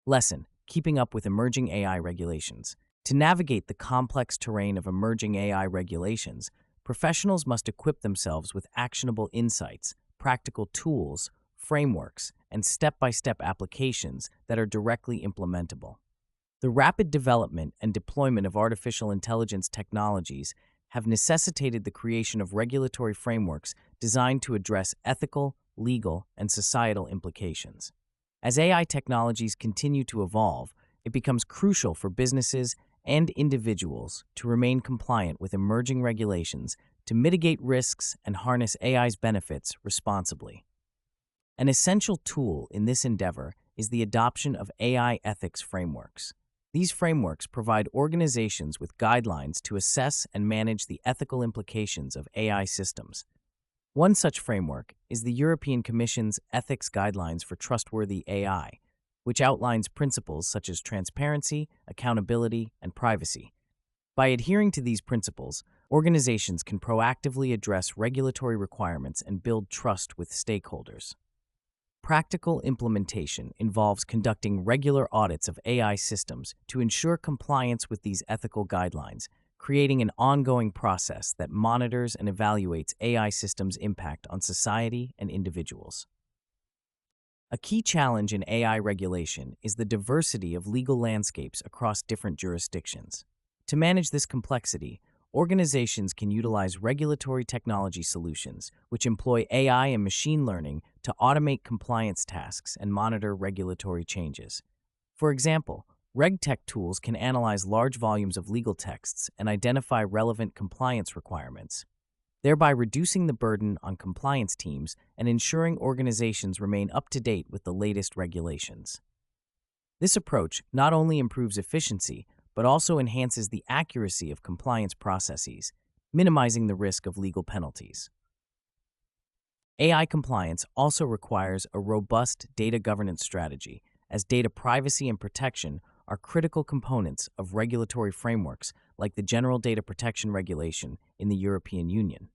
Lesson: Keeping up with emerging AI regulations. To navigate the complex terrain of emerging AI regulations, professionals must equip themselves with actionable insights, practical tools, frameworks, and step-by-step applications that are directly implementable. The rapid development and deployment of artificial intelligence technologies have necessitated the creation of regulatory frameworks designed to address ethical, legal, and societal implications. As AI technologies continue to evolve, it becomes crucial for businesses and individuals to remain compliant with emerging regulations to mitigate risks and harness AI's benefits responsibly. An essential tool in this endeavor is the adoption of AI ethics frameworks. These frameworks provide organizations with guidelines to assess and manage the ethical implications of AI systems. One such framework is the European Commission's Ethics Guidelines for Trustworthy AI, which outlines principles such as transparency, accountability, and privacy. By adhering to these principles, organizations can proactively address regulatory requirements and build trust with stakeholders. Practical implementation involves conducting regular audits of AI systems to ensure compliance with these ethical guidelines, creating an ongoing process that monitors and evaluates AI systems' impact on society and individuals. A key challenge in AI regulation is the diversity of legal landscapes across different jurisdictions. To manage this complexity, organizations can utilize regulatory technology solutions, which employ AI and machine learning to automate compliance tasks and monitor regulatory changes. For example, RegTech tools can analyze large volumes of legal texts and identify relevant compliance requirements, thereby reducing the burden on compliance teams and ensuring organizations remain up to date with the latest regulations. This approach not only improves efficiency, but also enhances the accuracy of compliance processes, minimizing the risk of legal penalties. AI compliance also requires a robust data governance strategy, as data privacy and protection are critical components of regulatory frameworks like the General Data Protection Regulation in the European Union.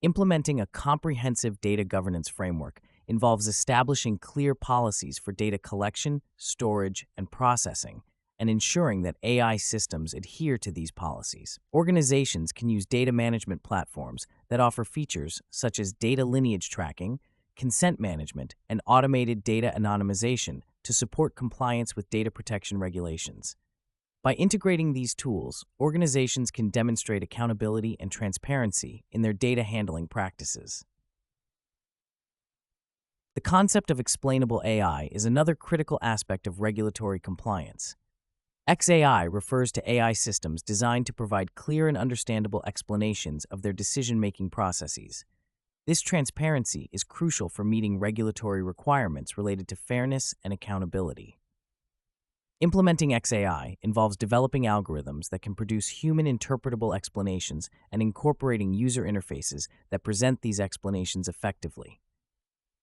Implementing a comprehensive data governance framework involves establishing clear policies for data collection, storage, and processing, and ensuring that AI systems adhere to these policies. Organizations can use data management platforms that offer features such as data lineage tracking, consent management, and automated data anonymization to support compliance with data protection regulations. By integrating these tools, organizations can demonstrate accountability and transparency in their data handling practices. The concept of explainable AI is another critical aspect of regulatory compliance. XAI refers to AI systems designed to provide clear and understandable explanations of their decision-making processes. This transparency is crucial for meeting regulatory requirements related to fairness and accountability. Implementing XAI involves developing algorithms that can produce human-interpretable explanations and incorporating user interfaces that present these explanations effectively.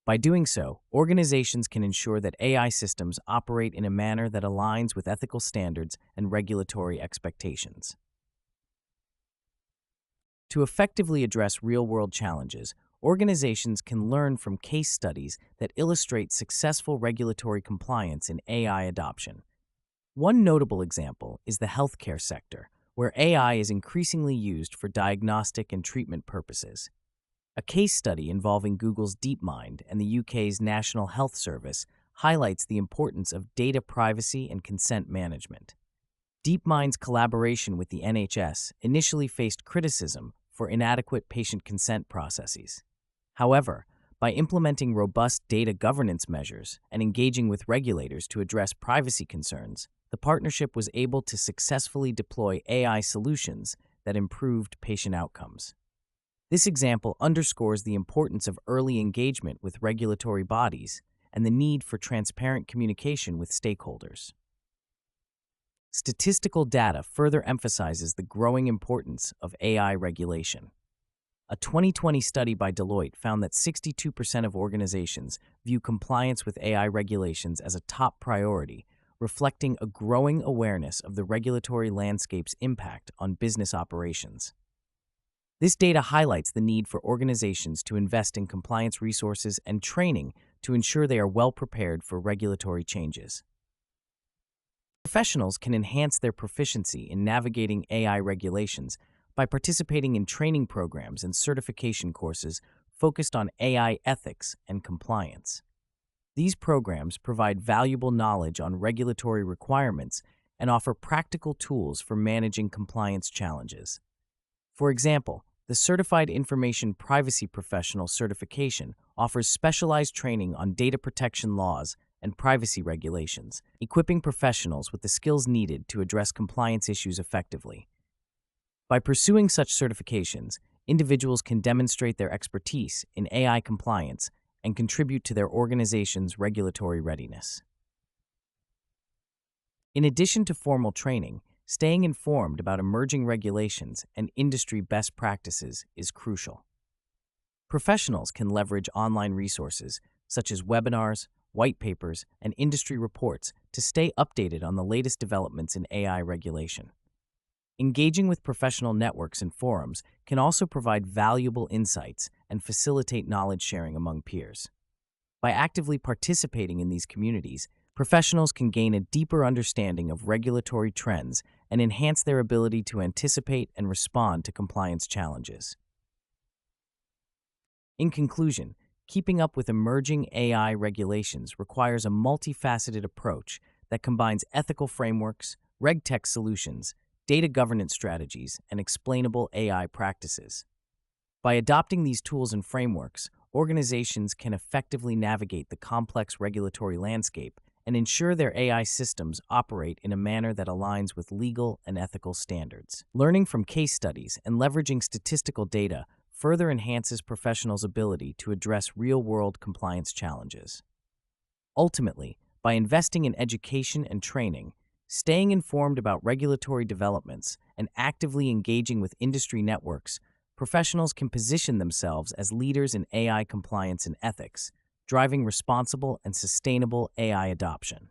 By doing so, organizations can ensure that AI systems operate in a manner that aligns with ethical standards and regulatory expectations. To effectively address real-world challenges, organizations can learn from case studies that illustrate successful regulatory compliance in AI adoption. One notable example is the healthcare sector, where AI is increasingly used for diagnostic and treatment purposes. A case study involving Google's DeepMind and the UK's National Health Service highlights the importance of data privacy and consent management. DeepMind's collaboration with the NHS initially faced criticism for inadequate patient consent processes. However, by implementing robust data governance measures and engaging with regulators to address privacy concerns, the partnership was able to successfully deploy AI solutions that improved patient outcomes. This example underscores the importance of early engagement with regulatory bodies and the need for transparent communication with stakeholders. Statistical data further emphasizes the growing importance of AI regulation. A 2020 study by Deloitte found that 62% of organizations view compliance with AI regulations as a top priority, reflecting a growing awareness of the regulatory landscape's impact on business operations. This data highlights the need for organizations to invest in compliance resources and training to ensure they are well prepared for regulatory changes. Professionals can enhance their proficiency in navigating AI regulations by participating in training programs and certification courses focused on AI ethics and compliance. These programs provide valuable knowledge on regulatory requirements and offer practical tools for managing compliance challenges. For example, the Certified Information Privacy Professional certification offers specialized training on data protection laws and privacy regulations, equipping professionals with the skills needed to address compliance issues effectively. By pursuing such certifications, individuals can demonstrate their expertise in AI compliance and contribute to their organization's regulatory readiness. In addition to formal training, staying informed about emerging regulations and industry best practices is crucial. Professionals can leverage online resources such as webinars, white papers, and industry reports to stay updated on the latest developments in AI regulation. Engaging with professional networks and forums can also provide valuable insights and facilitate knowledge sharing among peers. By actively participating in these communities, professionals can gain a deeper understanding of regulatory trends and enhance their ability to anticipate and respond to compliance challenges. In conclusion, keeping up with emerging AI regulations requires a multifaceted approach that combines ethical frameworks, RegTech solutions, data governance strategies, and explainable AI practices. By adopting these tools and frameworks, organizations can effectively navigate the complex regulatory landscape and ensure their AI systems operate in a manner that aligns with legal and ethical standards. Learning from case studies and leveraging statistical data further enhances professionals' ability to address real-world compliance challenges. Ultimately, by investing in education and training, staying informed about regulatory developments, and actively engaging with industry networks, professionals can position themselves as leaders in AI compliance and ethics, driving responsible and sustainable AI adoption.